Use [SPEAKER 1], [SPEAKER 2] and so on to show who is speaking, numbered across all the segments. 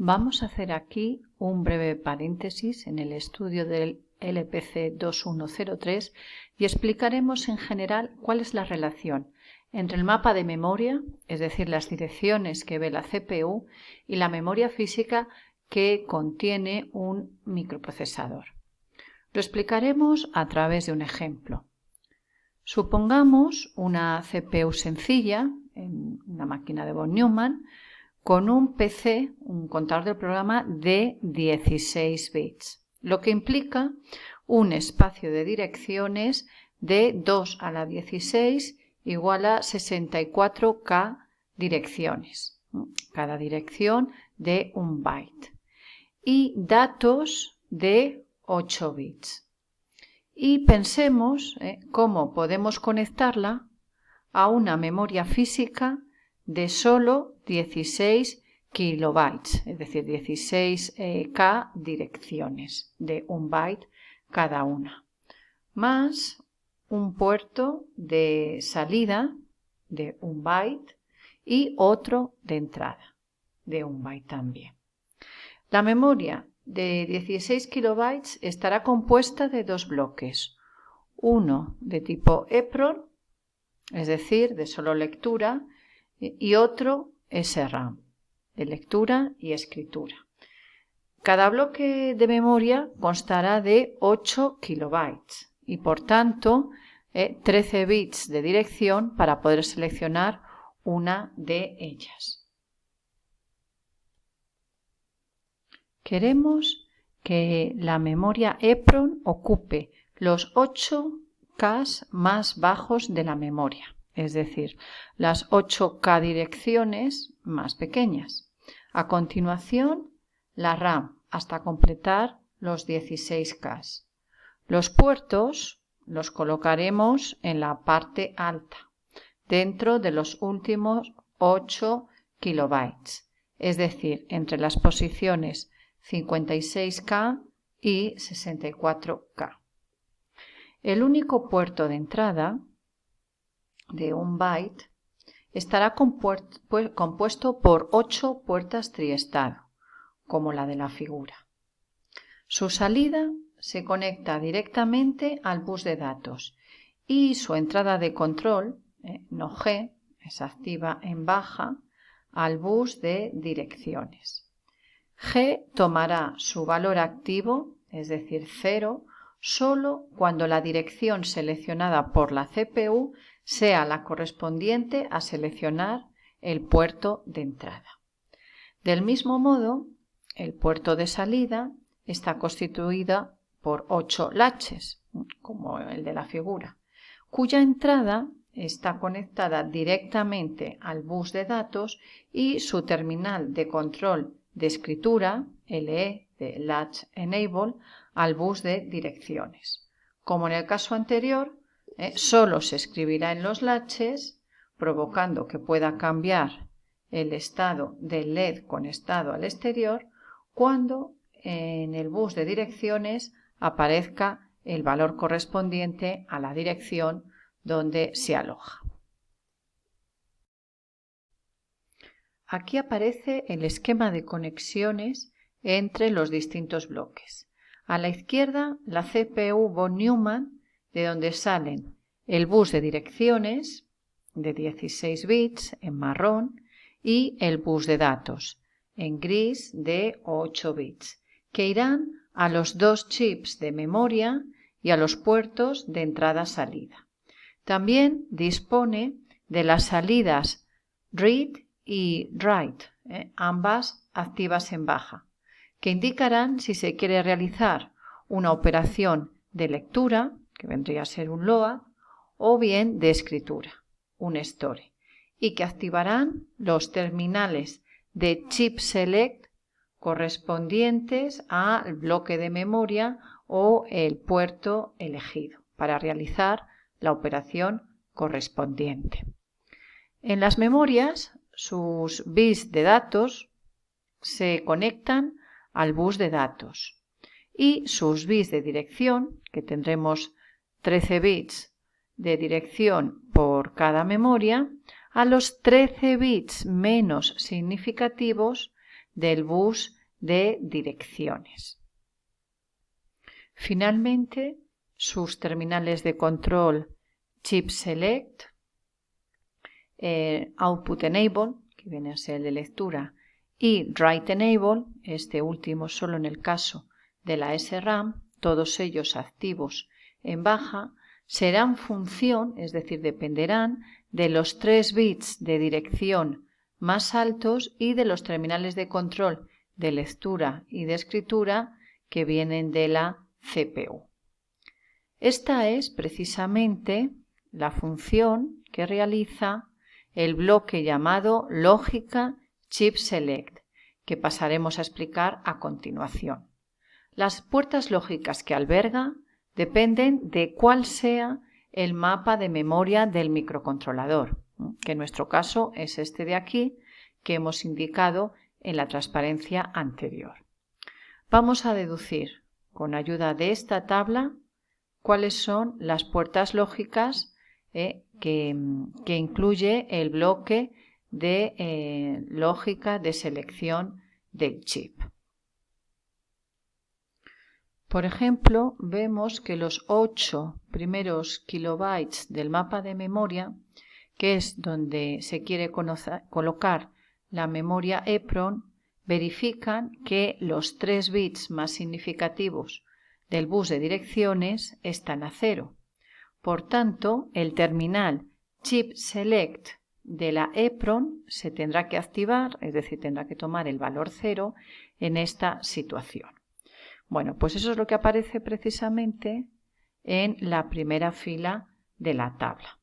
[SPEAKER 1] Vamos a hacer aquí un breve paréntesis en el estudio del LPC 2103 y explicaremos en general cuál es la relación entre el mapa de memoria, es decir, las direcciones que ve la CPU, y la memoria física que contiene un microprocesador. Lo explicaremos a través de un ejemplo. Supongamos una CPU sencilla en una máquina de von Neumann con un PC, un contador de programa de 16 bits, lo que implica un espacio de direcciones de 2 a la 16 igual a 64K direcciones, cada dirección de 1 byte, y datos de 8 bits. Y pensemos cómo podemos conectarla a una memoria física de solo 16 kilobytes, es decir, 16K direcciones de 1 byte cada una, más un puerto de salida de 1 byte y otro de entrada de 1 byte también. La memoria de 16 kilobytes estará compuesta de dos bloques, uno de tipo EEPROM, es decir, de solo lectura, y otro SRAM, de lectura y escritura. Cada bloque de memoria constará de 8 kilobytes y, por tanto, 13 bits de dirección para poder seleccionar una de ellas. Queremos que la memoria EEPROM ocupe los 8K más bajos de la memoria, es decir, las 8K direcciones más pequeñas. A continuación, la RAM hasta completar los 16K. Los puertos los colocaremos en la parte alta, dentro de los últimos 8 kilobytes, es decir, entre las posiciones 56K y 64K. El único puerto de entrada de 1 byte estará compuesto por 8 puertas triestado, como la de la figura. Su salida se conecta directamente al bus de datos y su entrada de control, no G, es activa en baja, al bus de direcciones. G tomará su valor activo, es decir, 0, solo cuando la dirección seleccionada por la CPU sea la correspondiente a seleccionar el puerto de entrada. Del mismo modo, el puerto de salida está constituido por 8 latches, como el de la figura, cuya entrada está conectada directamente al bus de datos y su terminal de control de escritura, LE, de Latch Enable, al bus de direcciones. Como en el caso anterior, solo se escribirá en los latches, provocando que pueda cambiar el estado del LED conectado al exterior cuando en el bus de direcciones aparezca el valor correspondiente a la dirección donde se aloja. Aquí aparece el esquema de conexiones entre los distintos bloques. A la izquierda, la CPU von Neumann, de donde salen el bus de direcciones de 16 bits en marrón y el bus de datos en gris de 8 bits, que irán a los dos chips de memoria y a los puertos de entrada-salida. También dispone de las salidas read y write, ambas activas en baja, que indicarán si se quiere realizar una operación de lectura, que vendría a ser un load, o bien de escritura, un store, y que activarán los terminales de chip select correspondientes al bloque de memoria o el puerto elegido para realizar la operación correspondiente. En las memorias, sus bits de datos se conectan al bus de datos y sus bits de dirección, que tendremos 13 bits de dirección por cada memoria, a los 13 bits menos significativos del bus de direcciones. Finalmente, sus terminales de control Chip Select, Output Enable, que viene a ser el de lectura, y Write Enable, este último solo en el caso de la SRAM, todos ellos activos en baja, serán función, es decir, dependerán de los 3 bits de dirección más altos y de los terminales de control de lectura y de escritura que vienen de la CPU. Esta es precisamente la función que realiza el bloque llamado lógica Chip Select, que pasaremos a explicar a continuación. Las puertas lógicas que alberga dependen de cuál sea el mapa de memoria del microcontrolador, que en nuestro caso es este de aquí, que hemos indicado en la transparencia anterior. Vamos a deducir, con ayuda de esta tabla, cuáles son las puertas lógicas que incluye el bloque de lógica de selección del chip. Por ejemplo, vemos que los 8 primeros kilobytes del mapa de memoria, que es donde se quiere colocar la memoria EEPROM, verifican que los 3 bits más significativos del bus de direcciones están a 0. Por tanto, el terminal Chip Select de la EEPROM se tendrá que activar, es decir, tendrá que tomar el valor 0 en esta situación. Bueno, pues eso es lo que aparece precisamente en la primera fila de la tabla.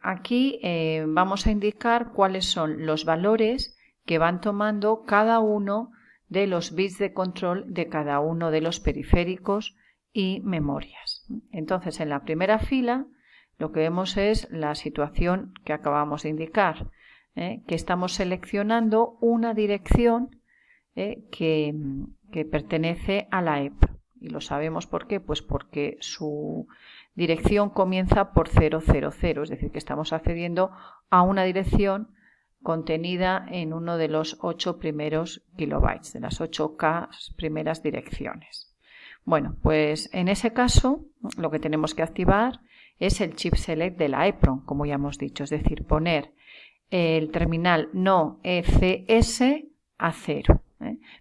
[SPEAKER 1] Aquí vamos a indicar cuáles son los valores que van tomando cada uno de los bits de control de cada uno de los periféricos y memorias. Entonces, en la primera fila lo que vemos es la situación que acabamos de indicar, que estamos seleccionando una dirección que pertenece a la EEPROM. ¿Y lo sabemos por qué? Pues porque su dirección comienza por 000, es decir, que estamos accediendo a una dirección contenida en uno de los 8 primeros kilobytes, de las 8K primeras direcciones. Bueno, pues en ese caso lo que tenemos que activar es el Chip Select de la EEPROM, como ya hemos dicho, es decir, poner el terminal no ECS a 0.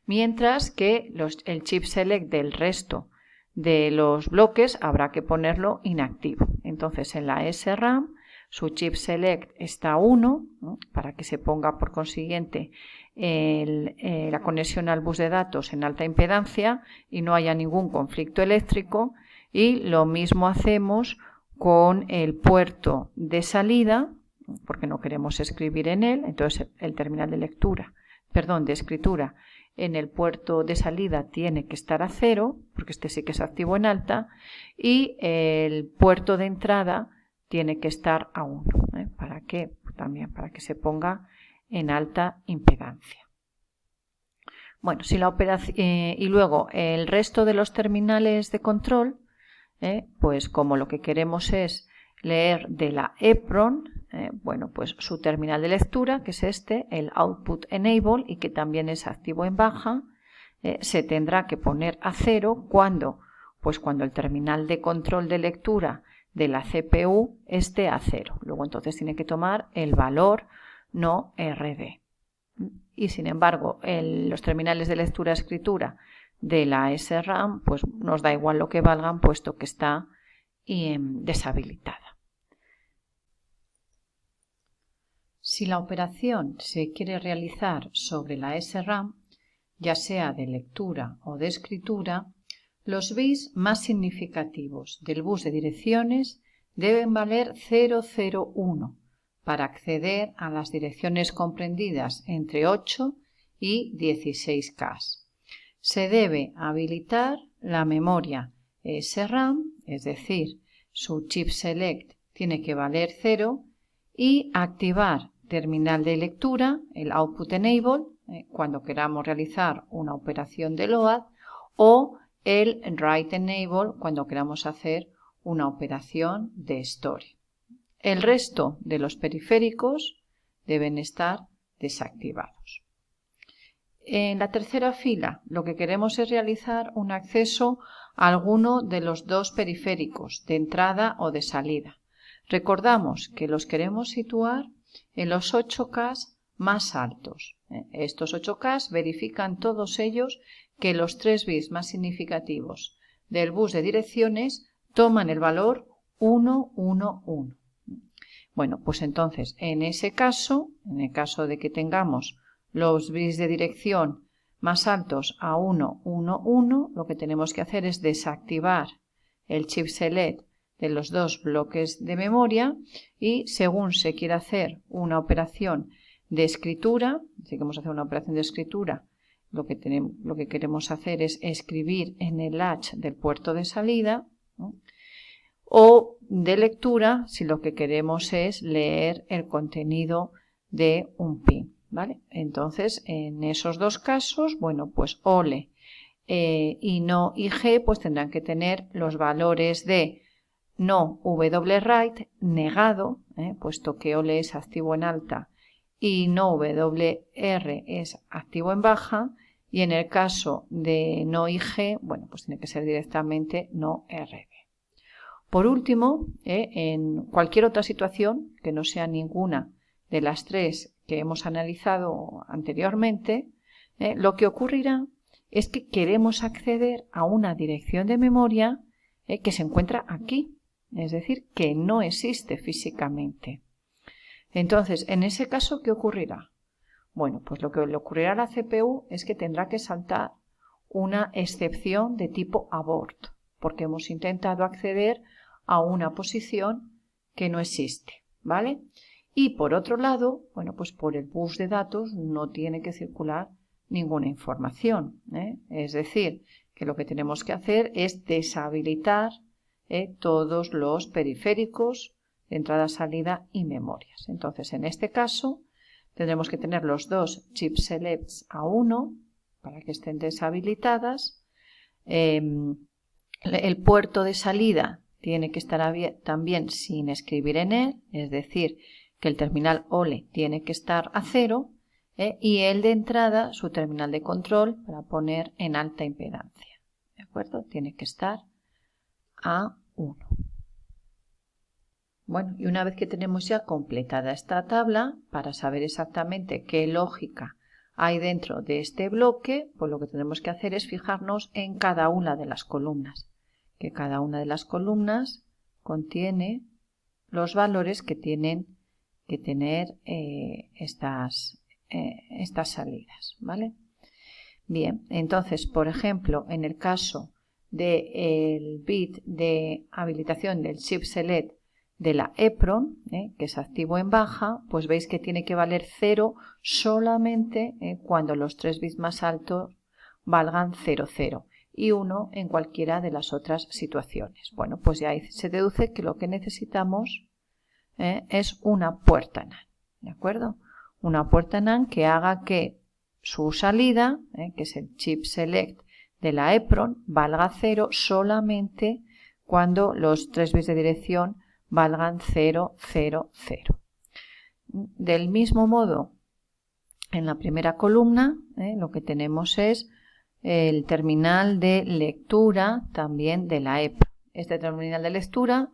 [SPEAKER 1] Mientras que el Chip Select del resto de los bloques habrá que ponerlo inactivo. Entonces en la SRAM su Chip Select está a 1, para que se ponga por consiguiente la conexión al bus de datos en alta impedancia y no haya ningún conflicto eléctrico, y lo mismo hacemos con el puerto de salida, porque no queremos escribir en él, entonces el terminal de escritura en el puerto de salida tiene que estar a 0, porque este sí que es activo en alta, y el puerto de entrada tiene que estar a 1, para que se ponga en alta impedancia. Bueno, y luego el resto de los terminales de control, pues como lo que queremos es leer de la EEPROM, bueno, pues su terminal de lectura, que es este, el Output Enable, y que también es activo en baja, se tendrá que poner a 0 cuando el terminal de control de lectura de la CPU esté a 0. Luego entonces tiene que tomar el valor no RD. Y sin embargo, los terminales de lectura-escritura de la SRAM, pues nos da igual lo que valgan, puesto que está deshabilitada. Si la operación se quiere realizar sobre la SRAM, ya sea de lectura o de escritura, los bits más significativos del bus de direcciones deben valer 001 para acceder a las direcciones comprendidas entre 8 y 16K. Se debe habilitar la memoria SRAM, es decir, su Chip Select tiene que valer 0, y activar terminal de lectura, el Output Enable, cuando queramos realizar una operación de LOAD, o el Write Enable cuando queramos hacer una operación de Store. El resto de los periféricos deben estar desactivados. En la tercera fila lo que queremos es realizar un acceso a alguno de los dos periféricos de entrada o de salida. Recordamos que los queremos situar en los 8K más altos. Estos 8K verifican todos ellos que los 3 bits más significativos del bus de direcciones toman el valor 111. Bueno, pues entonces en ese caso, en el caso de que tengamos los bits de dirección más altos a 111, lo que tenemos que hacer es desactivar el chip select de los dos bloques de memoria y según se quiera hacer una operación de escritura, si queremos hacer una operación de escritura, lo que queremos hacer es escribir en el latch del puerto de salida, ¿no? O de lectura si lo que queremos es leer el contenido de un pin, ¿vale? Entonces, en esos dos casos, bueno, pues OLE y no IG pues tendrán que tener los valores de no write negado, puesto que OLE es activo en alta y no wr es activo en baja, y en el caso de no IG, bueno, pues tiene que ser directamente no RB. Por último, en cualquier otra situación que no sea ninguna de las tres que hemos analizado anteriormente, lo que ocurrirá es que queremos acceder a una dirección de memoria que se encuentra aquí, es decir, que no existe físicamente. Entonces, en ese caso, ¿qué ocurrirá? Bueno, pues lo que le ocurrirá a la CPU es que tendrá que saltar una excepción de tipo abort, porque hemos intentado acceder a una posición que no existe, ¿vale? Y por otro lado, bueno, pues por el bus de datos no tiene que circular ninguna información, Es decir, que lo que tenemos que hacer es deshabilitar todos los periféricos de entrada, salida y memorias. Entonces, en este caso, tendremos que tener los dos chip selects a 1 para que estén deshabilitadas. El puerto de salida tiene que estar también sin escribir en él, es decir, que el terminal OLE tiene que estar a 0 y el de entrada, su terminal de control, para poner en alta impedancia. ¿De acuerdo? Tiene que estar a 1. Bueno, y una vez que tenemos ya completada esta tabla, para saber exactamente qué lógica hay dentro de este bloque, pues lo que tenemos que hacer es fijarnos en cada una de las columnas, que cada una de las columnas contiene los valores que tienen que tener estas salidas, ¿vale? Bien, entonces, por ejemplo, en el caso del bit de habilitación del chip select de la EPROM, que es activo en baja, pues veis que tiene que valer 0 solamente cuando los 3 bits más altos valgan 00 y 1 en cualquiera de las otras situaciones. Bueno, pues ya ahí se deduce que lo que necesitamos es una puerta NAND, ¿de acuerdo? Una puerta NAND que haga que su salida, que es el chip select de la EPROM, valga 0 solamente cuando los 3 bits de dirección valgan 000. Del mismo modo, en la primera columna lo que tenemos es el terminal de lectura también de la EPROM. Este terminal de lectura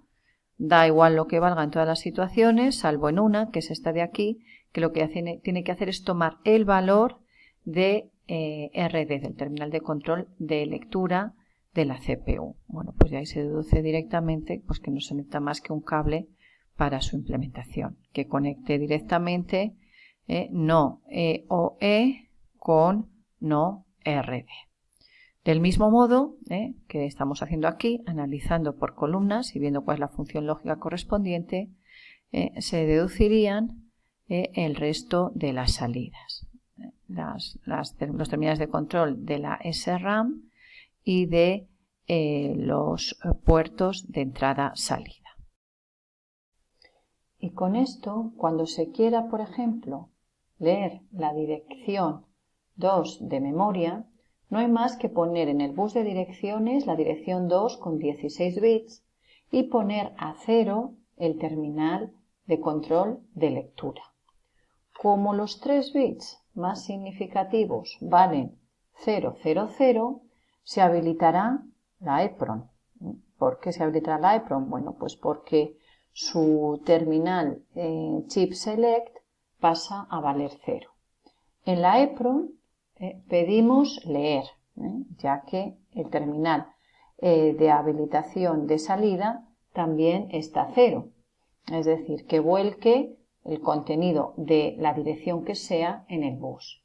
[SPEAKER 1] da igual lo que valga en todas las situaciones, salvo en una, que es esta de aquí, que lo que tiene que hacer es tomar el valor de RD, del terminal de control de lectura de la CPU. Bueno, pues ya ahí se deduce directamente pues que no se necesita más que un cable para su implementación, que conecte directamente no EOE con no RD. Del mismo modo que estamos haciendo aquí, analizando por columnas y viendo cuál es la función lógica correspondiente, se deducirían el resto de las salidas. Los terminales de control de la SRAM y de los puertos de entrada-salida. Y con esto, cuando se quiera, por ejemplo, leer la dirección 2 de memoria, no hay más que poner en el bus de direcciones la dirección 2 con 16 bits y poner a 0 el terminal de control de lectura. Como los 3 bits más significativos valen 0, 0, 0, se habilitará la EPROM. ¿Por qué se habilitará la EPROM? Bueno, pues porque su terminal chip select pasa a valer 0. En la EPROM pedimos leer, ya que el terminal de habilitación de salida también está 0. Es decir, que vuelque el contenido de la dirección que sea en el bus.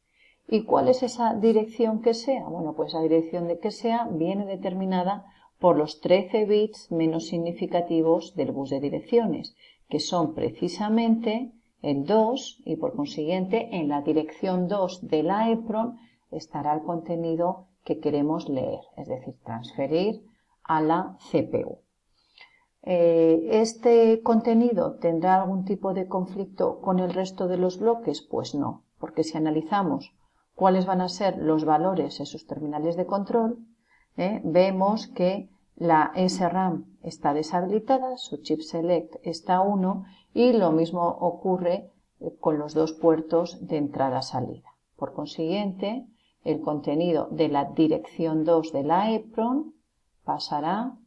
[SPEAKER 1] ¿Y cuál es esa dirección que sea? Bueno, pues la dirección de que sea viene determinada por los 13 bits menos significativos del bus de direcciones, que son precisamente el 2, y por consiguiente en la dirección 2 de la EPROM estará el contenido que queremos leer, es decir, transferir a la CPU. ¿Este contenido tendrá algún tipo de conflicto con el resto de los bloques? Pues no, porque si analizamos cuáles van a ser los valores en sus terminales de control, vemos que la SRAM está deshabilitada, su chip select está a 1 y lo mismo ocurre con los dos puertos de entrada-salida. Por consiguiente, el contenido de la dirección 2 de la EPROM pasará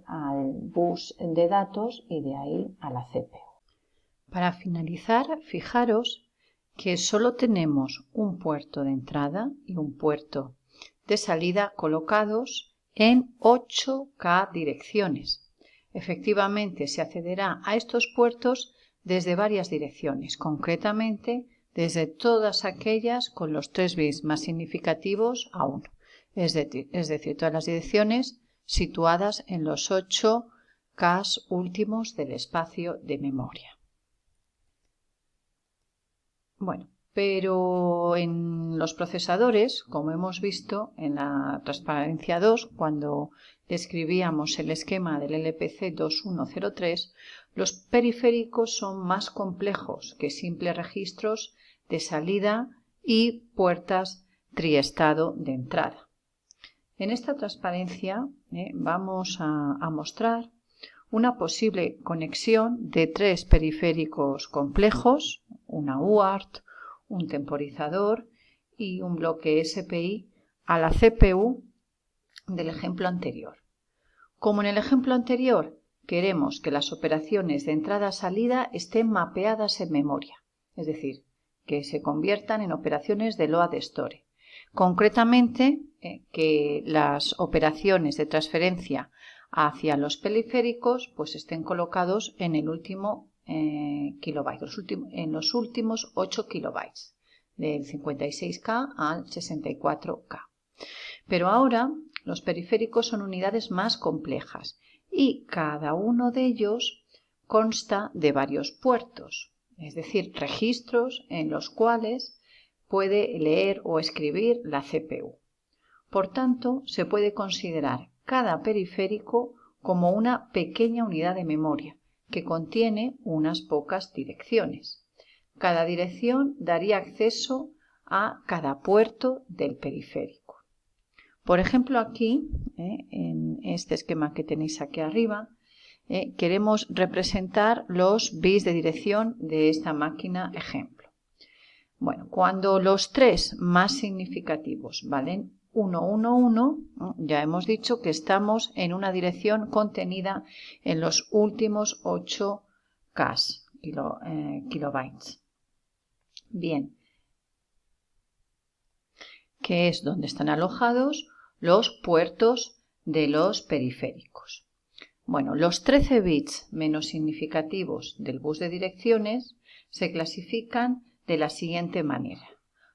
[SPEAKER 1] al bus de datos y de ahí a la CPU. Para finalizar, fijaros que solo tenemos un puerto de entrada y un puerto de salida colocados en 8K direcciones. Efectivamente, se accederá a estos puertos desde varias direcciones, concretamente desde todas aquellas con los 3 bits más significativos a 1, es decir, todas las direcciones situadas en los 8K últimos del espacio de memoria. Bueno, pero en los procesadores, como hemos visto en la transparencia 2, cuando describíamos el esquema del LPC 2103, los periféricos son más complejos que simples registros de salida y puertas triestado de entrada. En esta transparencia vamos a mostrar una posible conexión de 3 periféricos complejos, una UART, un temporizador y un bloque SPI a la CPU del ejemplo anterior. Como en el ejemplo anterior, queremos que las operaciones de entrada-salida estén mapeadas en memoria, es decir, que se conviertan en operaciones de load store. Concretamente, que las operaciones de transferencia hacia los periféricos pues estén colocados en el último kilobyte, en los últimos 8 kilobytes, del 56K al 64K. Pero ahora los periféricos son unidades más complejas y cada uno de ellos consta de varios puertos, es decir, registros en los cuales puede leer o escribir la CPU. Por tanto, se puede considerar cada periférico como una pequeña unidad de memoria que contiene unas pocas direcciones. Cada dirección daría acceso a cada puerto del periférico. Por ejemplo, aquí, en este esquema que tenéis aquí arriba, queremos representar los bits de dirección de esta máquina ejemplo. Bueno, cuando los 3 más significativos valen 1, 1, 1, ya hemos dicho que estamos en una dirección contenida en los últimos 8K kilobytes. Bien, que es donde están alojados los puertos de los periféricos. Bueno, los 13 bits menos significativos del bus de direcciones se clasifican de la siguiente manera.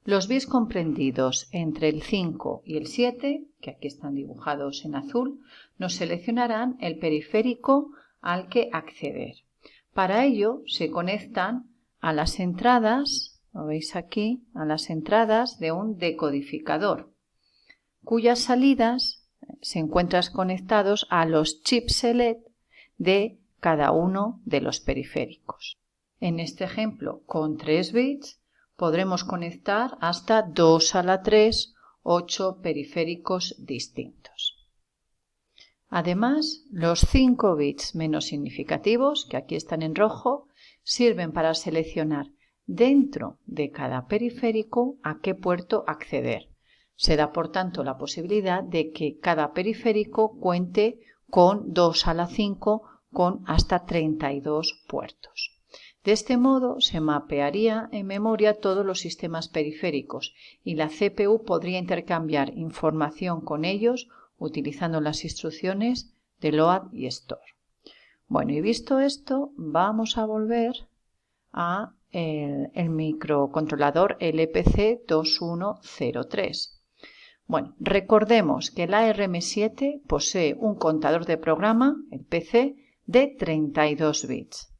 [SPEAKER 1] Los bits comprendidos entre el 5 y el 7, que aquí están dibujados en azul, nos seleccionarán el periférico al que acceder. Para ello se conectan a las entradas, lo veis aquí, a las entradas de un decodificador, cuyas salidas se encuentran conectados a los chip select de cada uno de los periféricos. En este ejemplo, con 3 bits, podremos conectar hasta 2 a la 3, 8 periféricos distintos. Además, los 5 bits menos significativos, que aquí están en rojo, sirven para seleccionar dentro de cada periférico a qué puerto acceder. Se da, por tanto, la posibilidad de que cada periférico cuente con 2 a la 5 con hasta 32 puertos. De este modo se mapearía en memoria todos los sistemas periféricos y la CPU podría intercambiar información con ellos utilizando las instrucciones de load y store. Bueno, y visto esto, vamos a volver a el microcontrolador LPC2103. Bueno, recordemos que la ARM7 posee un contador de programa, el PC, de 32 bits.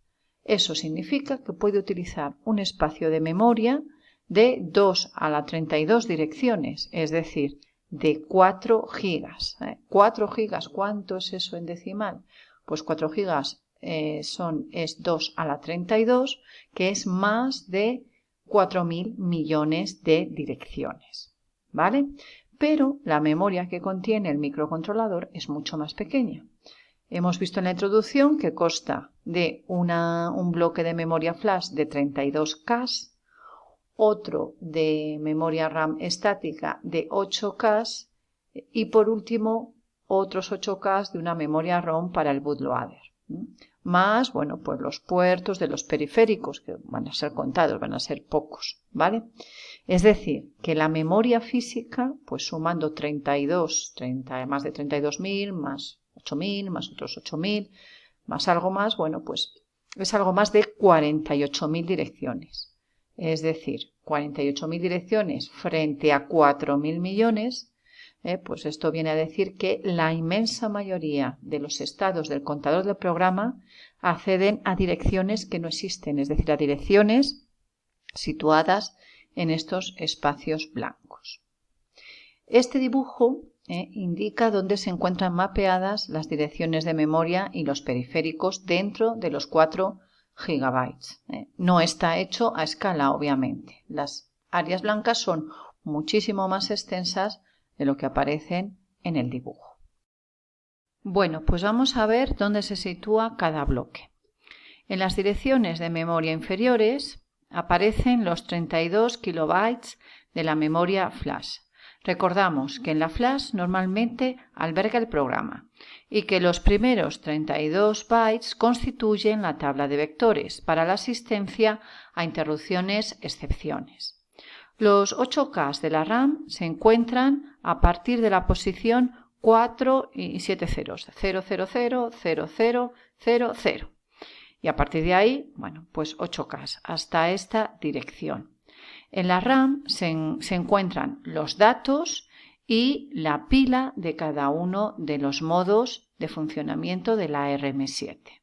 [SPEAKER 1] Eso significa que puede utilizar un espacio de memoria de 2 a la 32 direcciones, es decir, de 4 gigas. 4 gigas, ¿cuánto es eso en decimal? Pues 4 gigas es 2 a la 32, que es más de 4.000 millones de direcciones, ¿vale? Pero la memoria que contiene el microcontrolador es mucho más pequeña. Hemos visto en la introducción que consta de un bloque de memoria flash de 32K, otro de memoria RAM estática de 8K y por último otros 8K de una memoria ROM para el bootloader. Más, bueno, pues los puertos de los periféricos, que van a ser contados, van a ser pocos, ¿vale? Es decir, que la memoria física, pues sumando más de 32.000, más 8.000, más otros 8.000, más algo más, bueno, pues es algo más de 48.000 direcciones. Es decir, 48.000 direcciones frente a 4.000 millones, pues esto viene a decir que la inmensa mayoría de los estados del contador del programa acceden a direcciones que no existen, es decir, a direcciones situadas en estos espacios blancos. Este dibujo indica dónde se encuentran mapeadas las direcciones de memoria y los periféricos dentro de los 4 gigabytes. No está hecho a escala, obviamente. Las áreas blancas son muchísimo más extensas de lo que aparecen en el dibujo. Bueno, pues vamos a ver dónde se sitúa cada bloque. En las direcciones de memoria inferiores aparecen los 32 kilobytes de la memoria flash. Recordamos que en la flash normalmente alberga el programa y que los primeros 32 bytes constituyen la tabla de vectores para la asistencia a interrupciones excepciones. Los 8K de la RAM se encuentran a partir de la posición 4 y 7 ceros, 0000000. Y a partir de ahí, bueno, pues 8K hasta esta dirección. En la RAM se encuentran los datos y la pila de cada uno de los modos de funcionamiento de la ARM7.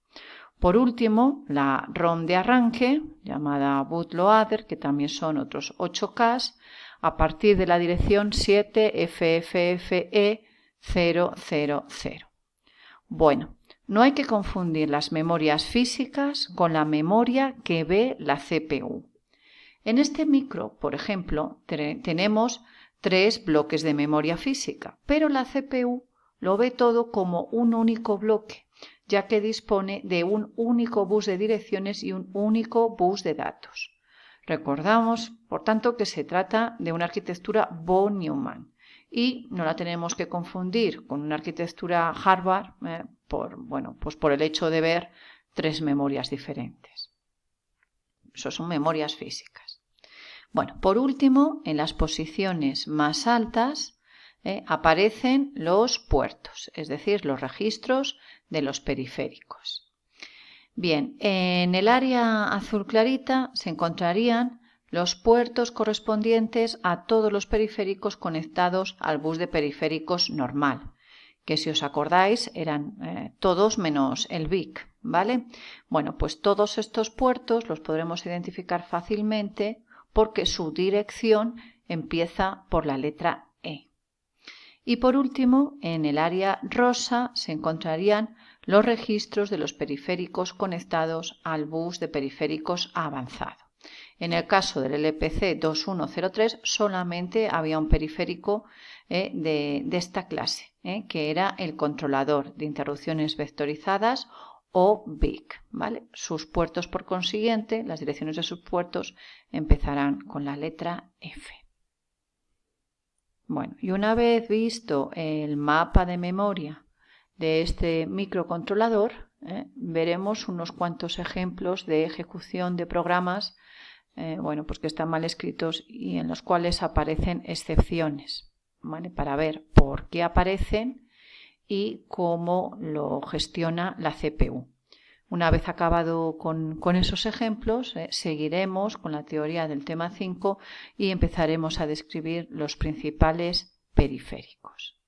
[SPEAKER 1] Por último, la ROM de arranque, llamada bootloader, que también son otros 8K, a partir de la dirección 7FFFE000. Bueno, no hay que confundir las memorias físicas con la memoria que ve la CPU. En este micro, por ejemplo, tenemos 3 bloques de memoria física, pero la CPU lo ve todo como un único bloque, ya que dispone de un único bus de direcciones y un único bus de datos. Recordamos, por tanto, que se trata de una arquitectura von Neumann y no la tenemos que confundir con una arquitectura Harvard por el hecho de ver 3 memorias diferentes. Eso son memorias físicas. Bueno, por último, en las posiciones más altas aparecen los puertos, es decir, los registros de los periféricos. Bien, en el área azul clarita se encontrarían los puertos correspondientes a todos los periféricos conectados al bus de periféricos normal, que si os acordáis eran todos menos el BIC, ¿vale? Bueno, pues todos estos puertos los podremos identificar fácilmente porque su dirección empieza por la letra E. Y por último, en el área rosa se encontrarían los registros de los periféricos conectados al bus de periféricos avanzado. En el caso del LPC2103 solamente había un periférico de esta clase, que era el controlador de interrupciones vectorizadas o BIC, ¿vale? Sus puertos, por consiguiente, las direcciones de sus puertos empezarán con la letra F. Bueno, y una vez visto el mapa de memoria de este microcontrolador, veremos unos cuantos ejemplos de ejecución de programas pues que están mal escritos y en los cuales aparecen excepciones, ¿vale? Para ver por qué aparecen y cómo lo gestiona la CPU. Una vez acabado con esos ejemplos, seguiremos con la teoría del tema 5 y empezaremos a describir los principales periféricos.